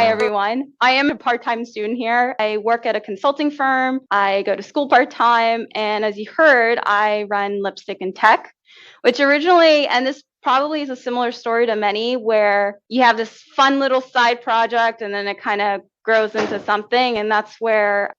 Hi, everyone. I am a part-time student here. I work at a consulting firm. I go to school part-time. And as you heard, I run Lipstick and Tech, which originally, and this probably is a similar story to many, where you have this fun little side project and then it kind of grows into something. And that's where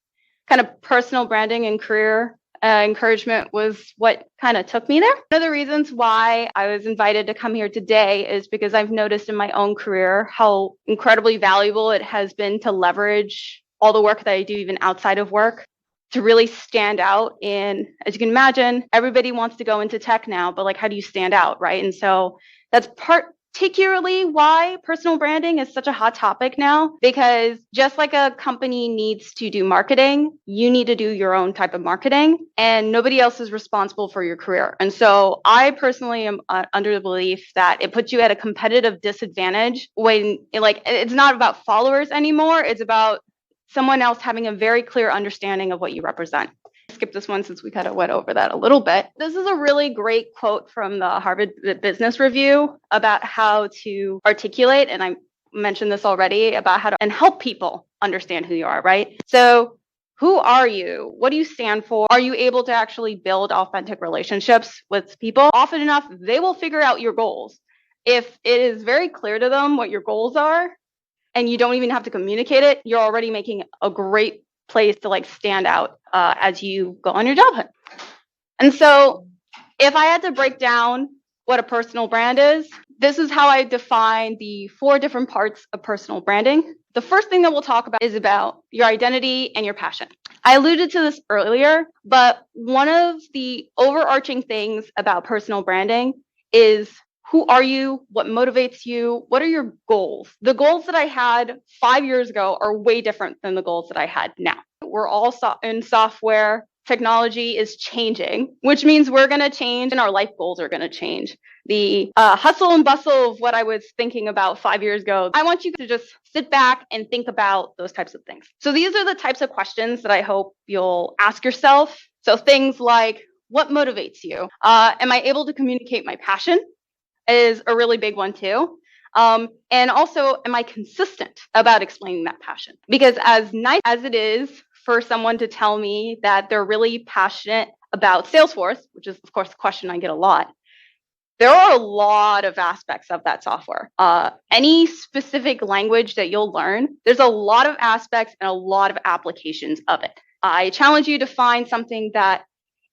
kind of personal branding and career encouragement was what kind of took me there. One of the reasons why I was invited to come here today is because I've noticed in my own career how incredibly valuable it has been to leverage all the work that I do even outside of work to really stand out. And as you can imagine, everybody wants to go into tech now, but like, how do you stand out, right? And so that's particularly why personal branding is such a hot topic now, because just like a company needs to do marketing, you need to do your own type of marketing, and nobody else is responsible for your career. And so I personally am under the belief that it puts you at a competitive disadvantage when it's not about followers anymore. It's about someone else having a very clear understanding of what you represent. Skip this one since we kind of went over that a little bit. This is a really great quote from the Harvard Business Review about how to articulate, and I mentioned this already, about how to and help people understand who you are, right? So who are you? What do you stand for? Are you able to actually build authentic relationships with people? Often enough, they will figure out your goals. If it is very clear to them what your goals are, and you don't even have to communicate it, you're already making a great place to stand out as you go on your job hunt. And so if I had to break down what a personal brand is, this is how I define the 4 different parts of personal branding. The first thing that we'll talk about is about your identity and your passion. I alluded to this earlier, but one of the overarching things about personal branding is who are you? What motivates you? What are your goals? The goals that I had 5 years ago are way different than the goals that I had now. We're all in software. Technology is changing, which means we're going to change and our life goals are going to change. The hustle and bustle of what I was thinking about 5 years ago, I want you to just sit back and think about those types of things. So these are the types of questions that I hope you'll ask yourself. So things like, what motivates you? Am I able to communicate my passion? Is a really big one too. And also, am I consistent about explaining that passion? Because as nice as it is for someone to tell me that they're really passionate about Salesforce, which is of course a question I get a lot, there are a lot of aspects of that software. Any specific language that you'll learn, there's a lot of aspects and a lot of applications of it. I challenge you to find something that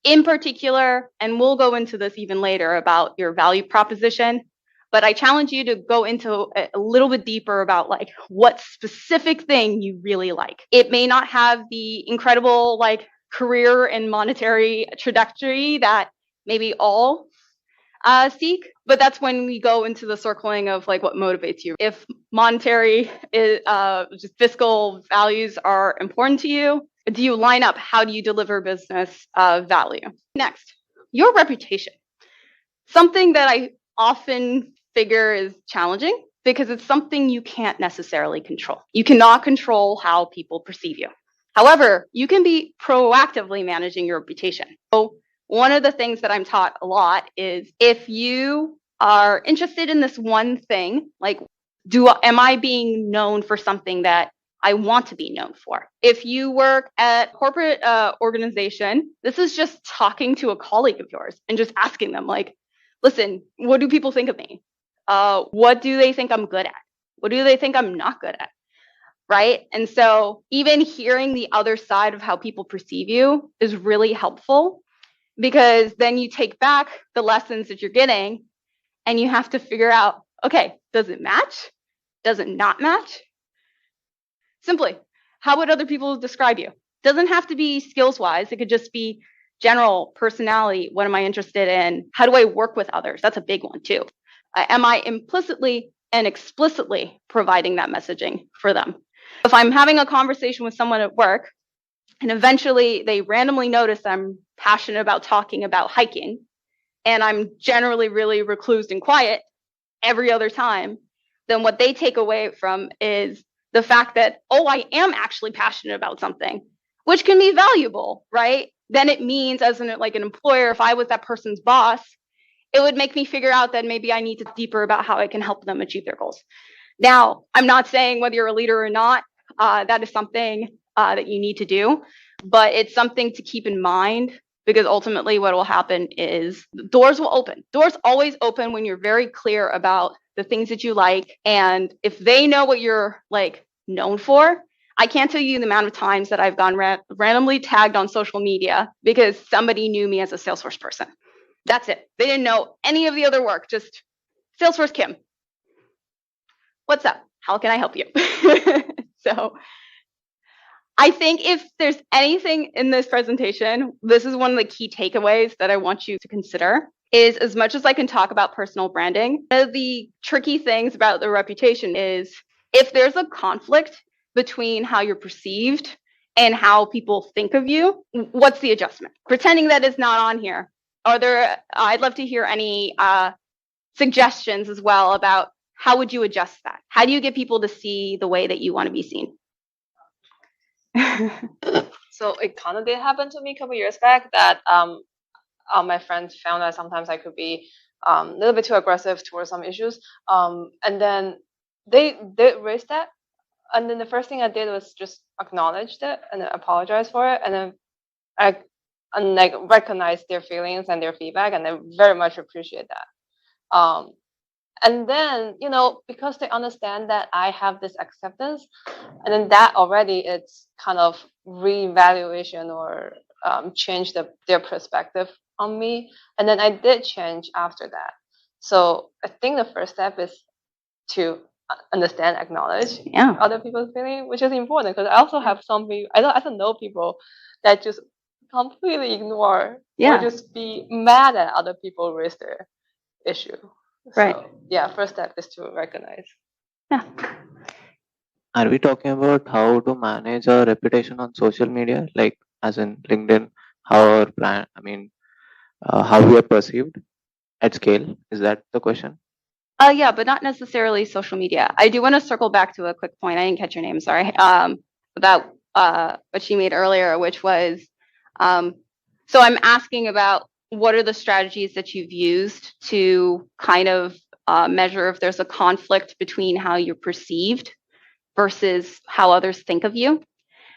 in particular, and we'll go into this even later about your value proposition, but I challenge you to go into a little bit deeper about what specific thing you really like. It may not have the incredible career and monetary trajectory that maybe all seek, but that's when we go into the circling of what motivates you. If monetary is just fiscal values are important to you, do you line up? How do you deliver business value? Next, your reputation. Something that I often figure is challenging because it's something you can't necessarily control. You cannot control how people perceive you. However, you can be proactively managing your reputation. So one of the things that I'm taught a lot is if you are interested in this one thing, am I being known for something that I want to be known for? If you work at a corporate organization, this is just talking to a colleague of yours and just asking them listen, what do people think of me? What do they think I'm good at? What do they think I'm not good at? Right? And so even hearing the other side of how people perceive you is really helpful, because then you take back the lessons that you're getting and you have to figure out, okay, does it match? Does it not match? Simply, how would other people describe you? Doesn't have to be skills-wise. It could just be general personality. What am I interested in? How do I work with others? That's a big one too. Am I implicitly and explicitly providing that messaging for them? If I'm having a conversation with someone at work and eventually they randomly notice I'm passionate about talking about hiking and I'm generally really reclused and quiet every other time, then what they take away from is the fact that, oh, I am actually passionate about something, which can be valuable, right? Then it means as an employer, if I was that person's boss, it would make me figure out that maybe I need to deeper about how I can help them achieve their goals. Now, I'm not saying whether you're a leader or not, that is something that you need to do, but it's something to keep in mind, because ultimately what will happen is doors will open. Doors always open when you're very clear about the things that you like. And if they know what you're like known for, I can't tell you the amount of times that I've gone randomly tagged on social media because somebody knew me as a Salesforce person. That's it. They didn't know any of the other work, just Salesforce Kim. What's up? How can I help you? So I think if there's anything in this presentation, this is one of the key takeaways that I want you to consider. Is as much as I can talk about personal branding, one of the tricky things about the reputation is if there's a conflict between how you're perceived and how people think of you, what's the adjustment? Pretending that it's not on here. I'd love to hear any suggestions as well about how would you adjust that? How do you get people to see the way that you want to be seen? So it kind of did happen to me a couple years back that my friends found that sometimes I could be a little bit too aggressive towards some issues. And then they raised that. And then the first thing I did was just acknowledge it and then apologize for it. And then I recognize their feelings and their feedback, and I very much appreciate that. And then, because they understand that I have this acceptance, and then that already it's kind of reevaluation or change their perspective on me. And then I did change after that. So I think the first step is to understand, acknowledge other people's feeling, which is important, because I also have some people, I don't know people that just completely ignore or just be mad at other people raise their issue. Right. So, yeah, first step is to recognize. Yeah. Are we talking about how to manage our reputation on social media, like as in LinkedIn, how our brand, how we are perceived at scale? Is that the question? Yeah, but not necessarily social media. I do want to circle back to a quick point. I didn't catch your name, sorry. About what she made earlier, which was, so I'm asking about what are the strategies that you've used to kind of measure if there's a conflict between how you're perceived versus how others think of you.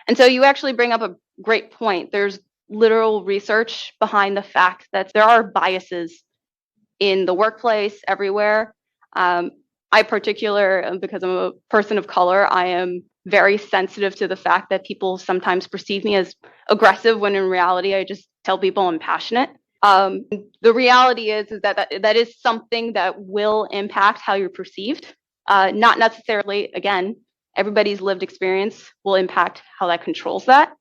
And so you actually bring up a great point. There's literal research behind the fact that there are biases in the workplace everywhere. I particular, because I'm a person of color, I am very sensitive to the fact that people sometimes perceive me as aggressive when in reality I just tell people I'm passionate. The reality is that is something that will impact how you're perceived. Not necessarily, again, everybody's lived experience will impact how that controls that,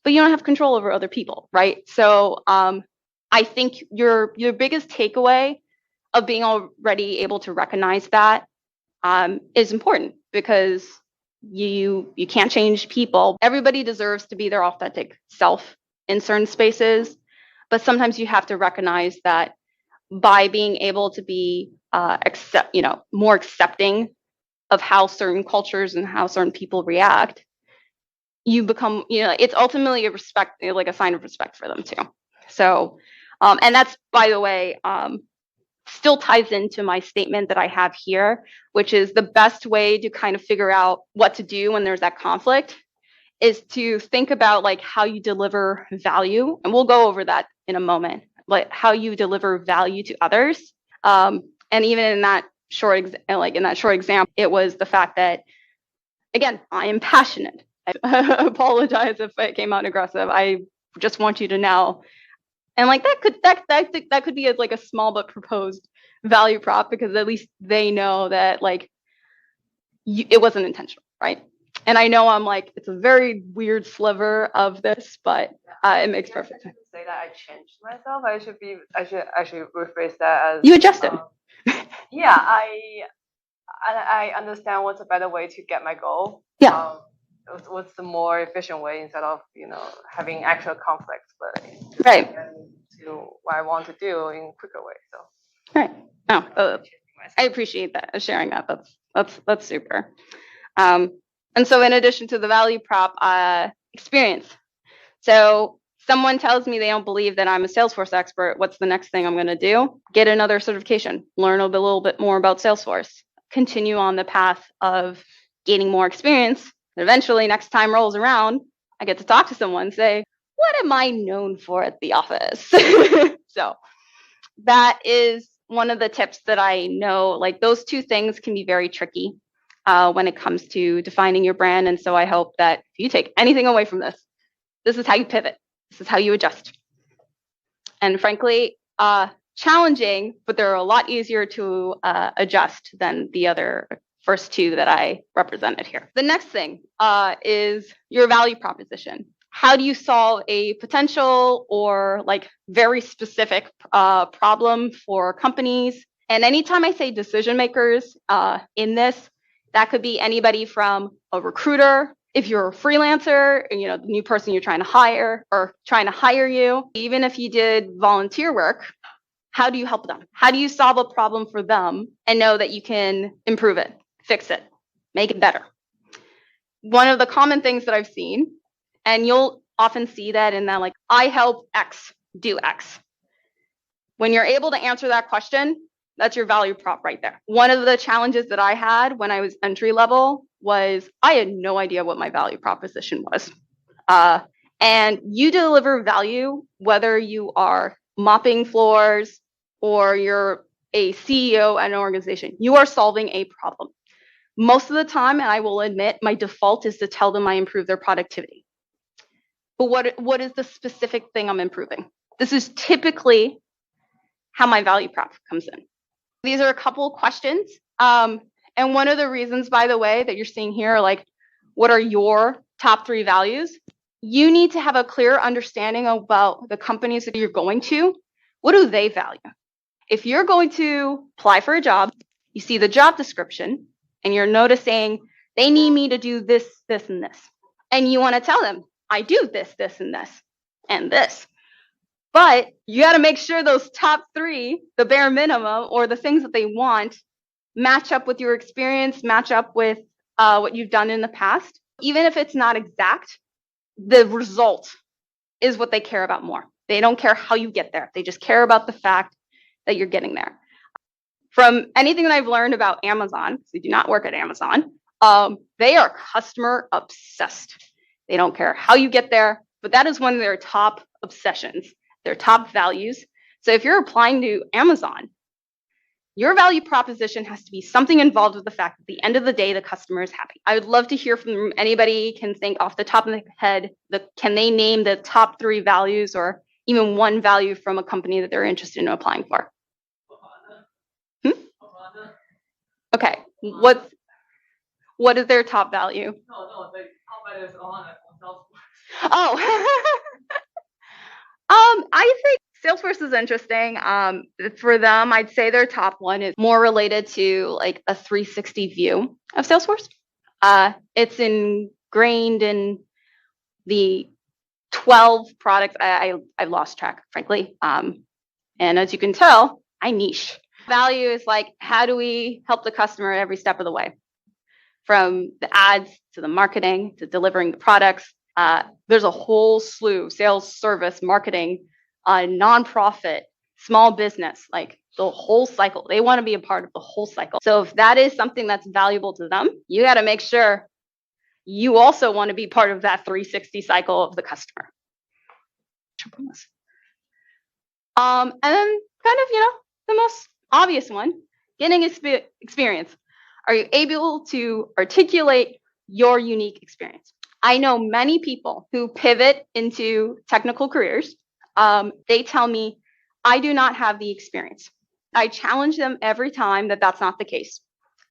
but you don't have control over other people, right? So I think your biggest takeaway of being already able to recognize that is important, because you can't change people. Everybody deserves to be their authentic self in certain spaces, but sometimes you have to recognize that by being able to be more accepting of how certain cultures and how certain people react, you become, it's ultimately like a sign of respect for them too. So, and that's, by the way, still ties into my statement that I have here, which is the best way to kind of figure out what to do when there's that conflict is to think about like how you deliver value. And we'll go over that in a moment, like how you deliver value to others. And even in that short example, it was the fact that, again, I am passionate. I apologize if it came out aggressive. I just want you to know. And like that could be like a small but proposed value prop, because at least they know that like it wasn't intentional, right? And I know I'm like, it's a very weird sliver of this, but it makes perfect sense. Say that I changed myself. I should actually rephrase that as you adjusted. Yeah, I understand what's a better way to get my goal. Yeah. What's the more efficient way instead of having actual conflicts, but right to what I want to do in a quicker way. So right. Oh, I appreciate that sharing that. That's super. And so in addition to the value prop, experience. So someone tells me they don't believe that I'm a Salesforce expert. What's the next thing I'm going to do? Get another certification, learn a little bit more about Salesforce. continue on the path of gaining more experience. And eventually, next time rolls around, I get to talk to someone and say, what am I known for at the office? So that is one of the tips that I know, like those two things can be very tricky when it comes to defining your brand. And so I hope that if you take anything away from this, this is how you pivot. This is how you adjust. And frankly, challenging, but they're a lot easier to adjust than the other first two that I represented here. The next thing is your value proposition. How do you solve a potential or like very specific problem for companies? And anytime I say decision makers in this, that could be anybody from a recruiter, if you're a freelancer, and, the new person you're trying to hire or trying to hire you, even if you did volunteer work, how do you help them? How do you solve a problem for them and know that you can improve it, fix it, make it better? One of the common things that I've seen, and you'll often see that in that, like, I help X do X. When you're able to answer that question, that's your value prop right there. One of the challenges that I had when I was entry level was I had no idea what my value proposition was. And you deliver value, whether you are mopping floors or you're a CEO at an organization, you are solving a problem. Most of the time, and I will admit, my default is to tell them I improve their productivity. But what is the specific thing I'm improving? This is typically how my value prop comes in. These are a couple of questions. And one of the reasons, by the way, that you're seeing here, like, what are your top 3 values? You need to have a clear understanding about the companies that you're going to. What do they value? If you're going to apply for a job, you see the job description, and you're noticing they need me to do this, this, and this. And you want to tell them, I do this, this, and this, and this. But you got to make sure those top 3, the bare minimum, or the things that they want, match up with your experience, match up with what you've done in the past. Even if it's not exact, the result is what they care about more. They don't care how you get there. They just care about the fact that you're getting there. From anything that I've learned about Amazon, because we do not work at Amazon, they are customer obsessed. They don't care how you get there, but that is one of their top obsessions, their top values. So if you're applying to Amazon, your value proposition has to be something involved with the fact that at the end of the day, the customer is happy. I would love to hear from anybody can think off the top of their head, can they name the top 3 values or even one value from a company that they're interested in applying for? Okay, what is their top value? No, like how about is on Salesforce? Oh, I think Salesforce is interesting. For them, I'd say their top one is more related to like a 360 view of Salesforce. It's ingrained in the 12 products. I lost track, frankly. And as you can tell, I niche. Value is like, how do we help the customer every step of the way? From the ads to the marketing to delivering the products. There's a whole slew, sales, service, marketing, nonprofit, small business, like the whole cycle. They want to be a part of the whole cycle. So if that is something that's valuable to them, you got to make sure you also want to be part of that 360 cycle of the customer. And then kind of, the most obvious one, getting experience. Are you able to articulate your unique experience? I know many people who pivot into technical careers. They tell me, I do not have the experience. I challenge them every time that that's not the case.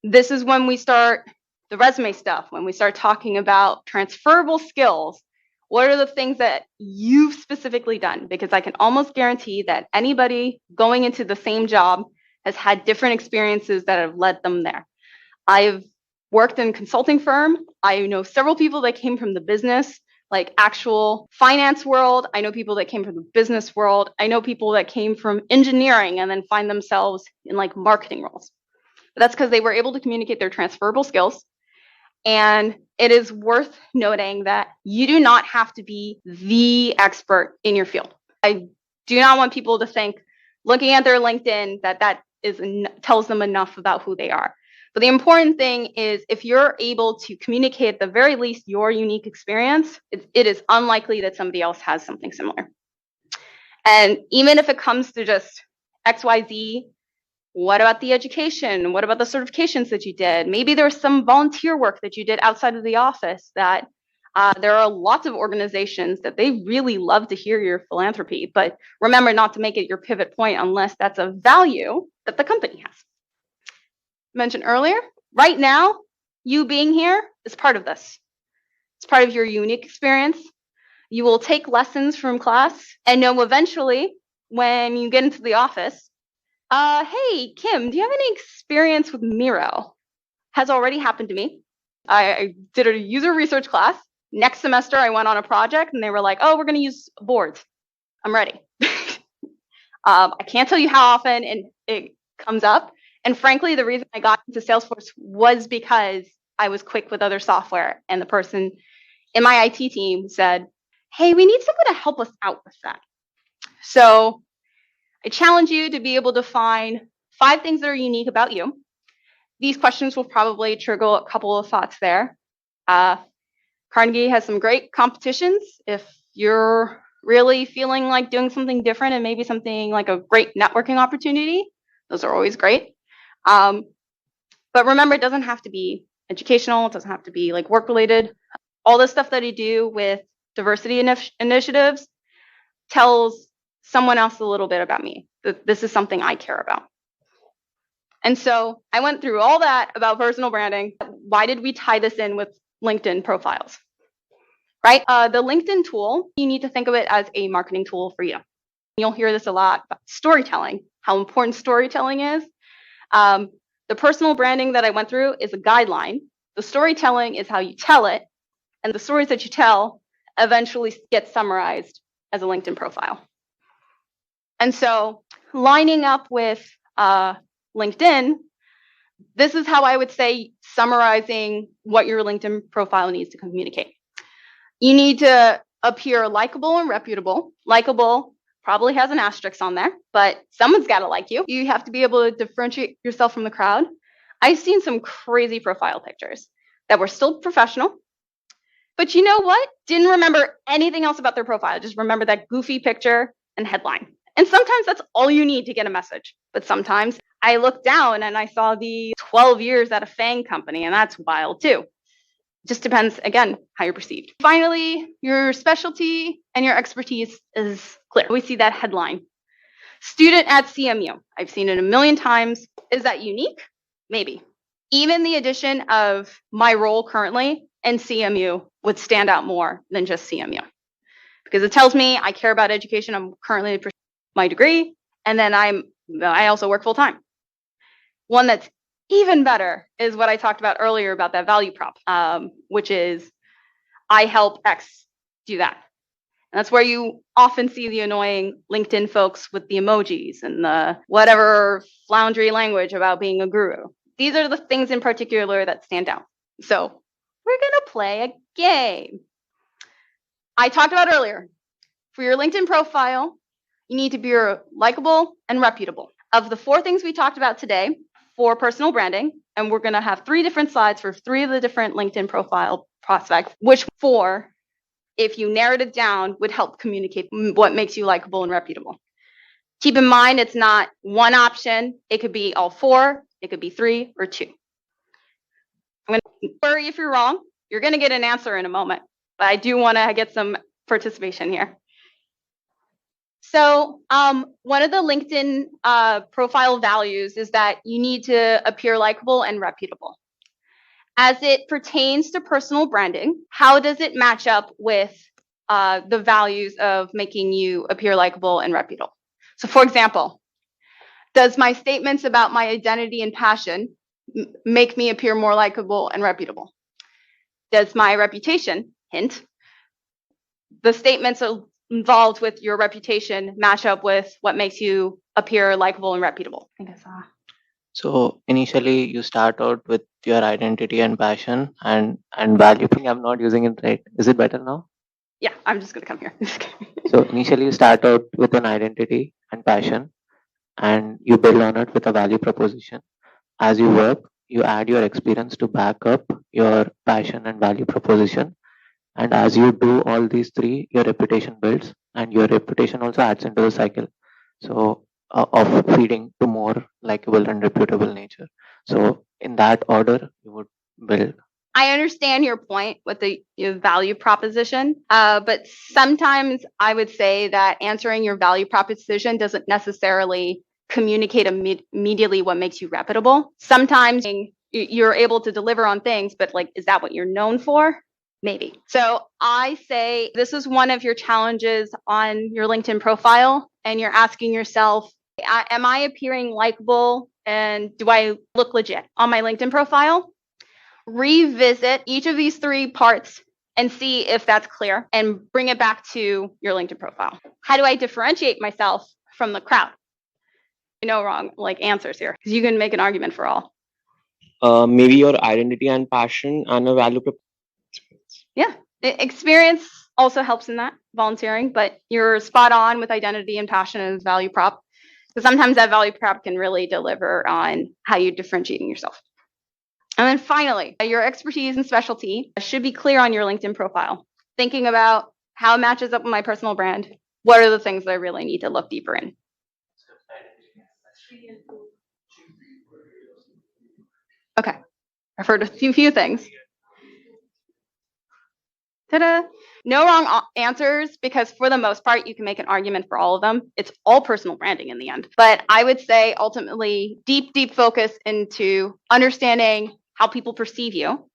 This is when we start the resume stuff, when we start talking about transferable skills. What are the things that you've specifically done? Because I can almost guarantee that anybody going into the same job has had different experiences that have led them there. I've worked in a consulting firm. I know several people that came from the business, like actual finance world. I know people that came from the business world. I know people that came from engineering and then find themselves in like marketing roles. But that's because they were able to communicate their transferable skills. And it is worth noting that you do not have to be the expert in your field. I do not want people to think, looking at their LinkedIn, that tells them enough about who they are. But the important thing is if you're able to communicate at the very least your unique experience, it is unlikely that somebody else has something similar. And even if it comes to just XYZ, what about the education? What about the certifications that you did? Maybe there's some volunteer work that you did outside of the office that there are lots of organizations that they really love to hear your philanthropy, but remember not to make it your pivot point unless that's a value that the company has. Mentioned earlier, right now, you being here is part of this. It's part of your unique experience. You will take lessons from class and know eventually when you get into the office, hey, Kim, do you have any experience with Miro? Has already happened to me. I did a user research class. Next semester, I went on a project and they were like, oh, we're going to use boards. I'm ready. I can't tell you how often it comes up. And frankly, the reason I got into Salesforce was because I was quick with other software. And the person in my IT team said, hey, we need someone to help us out with that. So I challenge you to be able to find 5 things that are unique about you. These questions will probably trigger a couple of thoughts there. Carnegie has some great competitions. If you're really feeling like doing something different and maybe something like a great networking opportunity, those are always great. But remember, it doesn't have to be educational. It doesn't have to be like work related. All the stuff that I do with diversity initiatives tells someone else a little bit about me. This is something I care about. And so I went through all that about personal branding. Why did we tie this in with LinkedIn profiles? Right? The LinkedIn tool, you need to think of it as a marketing tool for you. You'll hear this a lot about storytelling, how important storytelling is. The personal branding that I went through is a guideline. The storytelling is how you tell it. And the stories that you tell eventually get summarized as a LinkedIn profile. And so lining up with LinkedIn, this is how I would say summarizing what your LinkedIn profile needs to communicate. You need to appear likable and reputable. Likable probably has an asterisk on there, but someone's got to like you. You have to be able to differentiate yourself from the crowd. I've seen some crazy profile pictures that were still professional, but you know what? Didn't remember anything else about their profile. Just remember that goofy picture and headline. And sometimes that's all you need to get a message. But sometimes I looked down and I saw the 12 years at a FANG company, and that's wild too. Just depends, again, how you're perceived. Finally, your specialty and your expertise is clear. We see that headline. Student at CMU. I've seen it a million times. Is that unique? Maybe. Even the addition of my role currently and CMU would stand out more than just CMU. Because it tells me I care about education. I'm currently pursuing my degree, and then I also work full time. One that's even better is what I talked about earlier about that value prop, which is I help X do that. And that's where you often see the annoying LinkedIn folks with the emojis and the whatever floundery language about being a guru. These are the things in particular that stand out. So we're going to play a game. I talked about earlier, for your LinkedIn profile, you need to be likable and reputable. Of the 4 things we talked about today for personal branding, and we're going to have 3 different slides for 3 of the different LinkedIn profile prospects, which 4, if you narrowed it down, would help communicate what makes you likable and reputable. Keep in mind, it's not one option. It could be all 4. It could be 3 or 2. I'm going to worry if you're wrong. You're going to get an answer in a moment, but I do want to get some participation here. So one of the LinkedIn profile values is that you need to appear likable and reputable. As it pertains to personal branding, how does it match up with the values of making you appear likable and reputable? So for example, does my statements about my identity and passion make me appear more likable and reputable? Does my reputation, hint, the statements involved with your reputation match up with what makes you appear likable and reputable? I guess. So initially you start out with your identity and passion and value. I think I'm not using it right. Is it better now? Yeah, I'm just gonna come here. So initially you start out with an identity and passion, and you build on it with a value proposition. As you work, you add your experience to back up your passion and value proposition. And as you do all these three, your reputation builds, and your reputation also adds into the cycle. So of feeding to more likable and reputable nature. So in that order, you would build. I understand your point with the your value proposition, but sometimes I would say that answering your value proposition doesn't necessarily communicate immediately what makes you reputable. Sometimes you're able to deliver on things, but like, is that what you're known for? Maybe. So I say this is one of your challenges on your LinkedIn profile, and you're asking yourself, am I appearing likable and do I look legit on my LinkedIn profile? Revisit each of these three parts and see if that's clear and bring it back to your LinkedIn profile. How do I differentiate myself from the crowd? No wrong like answers here because you can make an argument for all. Maybe your identity and passion and a value. Yeah, experience also helps in that volunteering, but you're spot on with identity and passion as value prop. So sometimes that value prop can really deliver on how you're differentiating yourself. And then finally, your expertise and specialty should be clear on your LinkedIn profile. Thinking about how it matches up with my personal brand. What are the things that I really need to look deeper in? Okay, I've heard a few things. Ta-da! No wrong answers because for the most part, you can make an argument for all of them. It's all personal branding in the end. But I would say ultimately deep focus into understanding how people perceive you.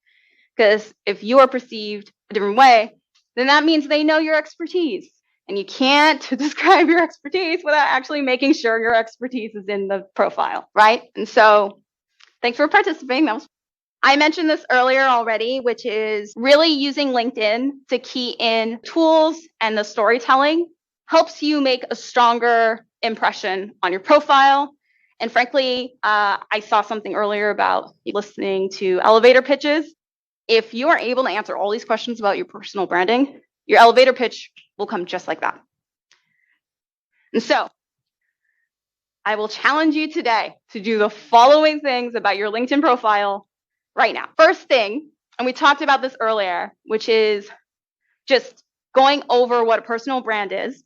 Because if you are perceived a different way, then that means they know your expertise. And you can't describe your expertise without actually making sure your expertise is in the profile, right? And so thanks for participating. I mentioned this earlier already, which is really using LinkedIn to key in tools and the storytelling helps you make a stronger impression on your profile. And frankly, I saw something earlier about listening to elevator pitches. If you are able to answer all these questions about your personal branding, your elevator pitch will come just like that. And so I will challenge you today to do the following things about your LinkedIn profile right now. First thing, and we talked about this earlier, which is just going over what a personal brand is,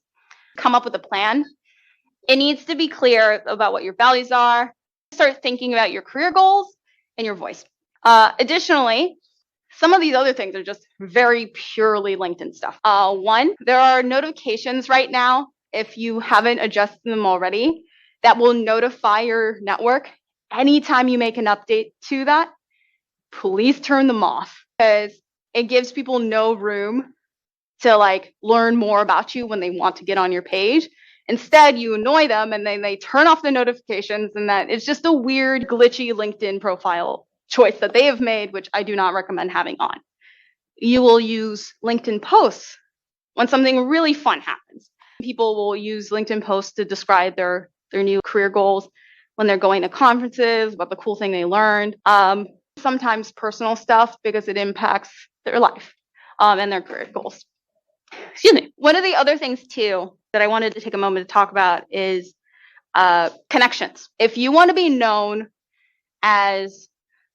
come up with a plan. It needs to be clear about what your values are. Start thinking about your career goals and your voice. Additionally, some of these other things are just very purely LinkedIn stuff. One, there are notifications right now, if you haven't adjusted them already, that will notify your network anytime you make an update to that. Please turn them off because it gives people no room to like learn more about you when they want to get on your page. Instead, you annoy them and then they turn off the notifications, and that it's just a weird, glitchy LinkedIn profile choice that they have made, which I do not recommend having on. You will use LinkedIn posts when something really fun happens. People will use LinkedIn posts to describe their new career goals when they're going to conferences, about the cool thing they learned. Sometimes personal stuff because it impacts their life and their career goals. Excuse me. One of the other things too that I wanted to take a moment to talk about is connections. If you want to be known as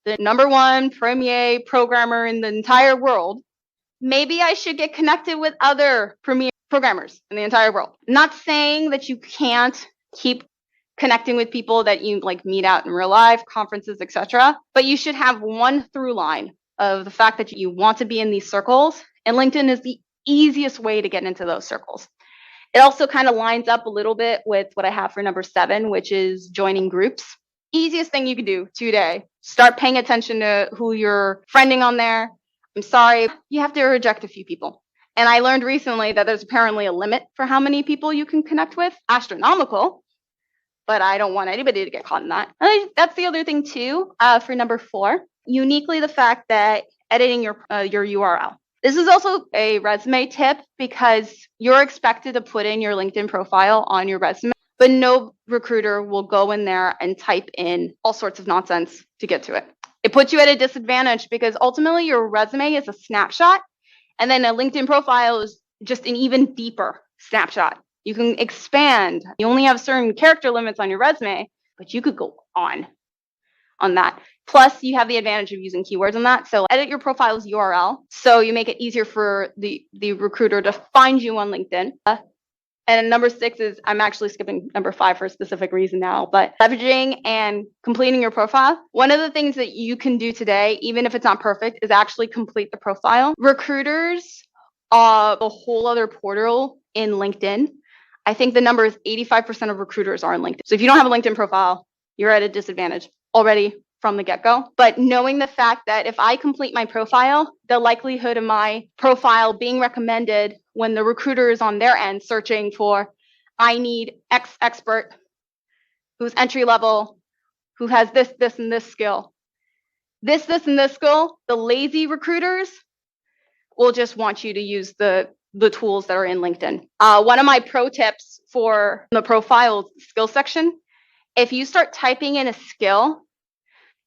the #1 premier programmer in the entire world, maybe I should get connected with other premier programmers in the entire world. Not saying that you can't keep connecting with people that you like meet out in real life, conferences, etc. But you should have one through line of the fact that you want to be in these circles, and LinkedIn is the easiest way to get into those circles. It also kind of lines up a little bit with what I have for #7, which is joining groups. Easiest thing you can do today. Start paying attention to who you're friending on there. I'm sorry, you have to reject a few people. And I learned recently that there's apparently a limit for how many people you can connect with. Astronomical, but I don't want anybody to get caught in that. And that's the other thing too, for #4, uniquely the fact that editing your URL. This is also a resume tip because you're expected to put in your LinkedIn profile on your resume, but no recruiter will go in there and type in all sorts of nonsense to get to it. It puts you at a disadvantage because ultimately your resume is a snapshot, and then a LinkedIn profile is just an even deeper snapshot. You can expand. You only have certain character limits on your resume, but you could go on. on that. Plus, you have the advantage of using keywords on that. So edit your profile's URL so you make it easier for the recruiter to find you on LinkedIn. And number 6 is, I'm actually skipping number 5 for a specific reason now, but leveraging and completing your profile. One of the things that you can do today, even if it's not perfect, is actually complete the profile. Recruiters are a whole other portal in LinkedIn. I think the number is 85% of recruiters are on LinkedIn. So if you don't have a LinkedIn profile, you're at a disadvantage already from the get-go. But knowing the fact that if I complete my profile, the likelihood of my profile being recommended when the recruiter is on their end searching for, I need X expert who's entry level, who has this, and this skill. This, and this skill, the lazy recruiters will just want you to use the tools that are in LinkedIn. One of my pro tips for the profile skill section, if you start typing in a skill,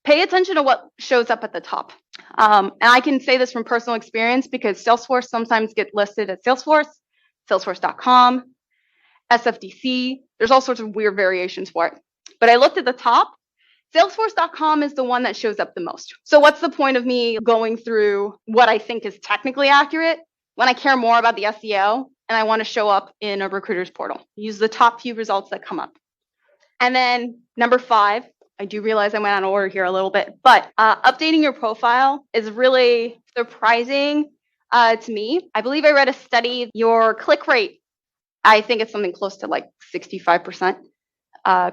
pay attention to what shows up at the top. And I can say this from personal experience because Salesforce sometimes get listed at Salesforce, Salesforce.com, SFDC. There's all sorts of weird variations for it. But I looked at the top. Salesforce.com is the one that shows up the most. So what's the point of me going through what I think is technically accurate when I care more about the SEO and I want to show up in a recruiter's portal? Use the top few results that come up. And then number 5, I do realize I went out of order here a little bit, but updating your profile is really surprising to me. I believe I read a study, your click rate, I think it's something close to like 65%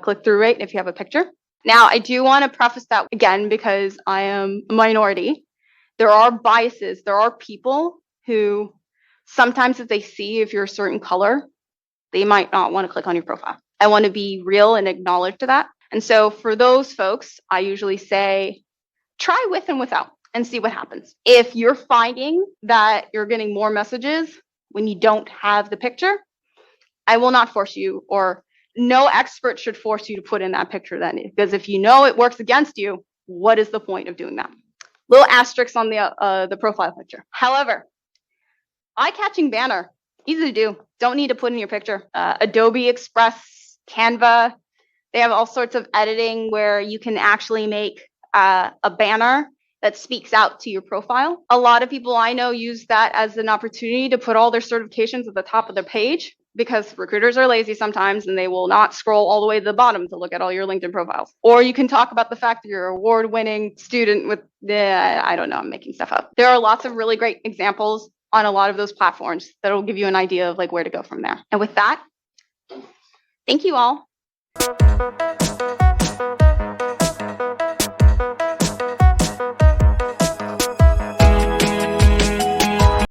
click-through rate if you have a picture. Now, I do want to preface that again because I am a minority. There are biases. There are people who sometimes if they see if you're a certain color, they might not want to click on your profile. I want to be real and acknowledge to that. And so for those folks, I usually say, try with and without and see what happens. If you're finding that you're getting more messages when you don't have the picture, I will not force you, or no expert should force you to put in that picture then, because if you know it works against you, what is the point of doing that? Little asterisks on the profile picture. However, eye-catching banner, easy to do. Don't need to put in your picture. Adobe Express, Canva, they have all sorts of editing where you can actually make a banner that speaks out to your profile. A lot of people I know use that as an opportunity to put all their certifications at the top of their page because recruiters are lazy sometimes and they will not scroll all the way to the bottom to look at all your LinkedIn profiles. Or you can talk about the fact that you're an award-winning student with, I don't know, I'm making stuff up. There are lots of really great examples on a lot of those platforms that will give you an idea of like where to go from there. And with that, thank you all.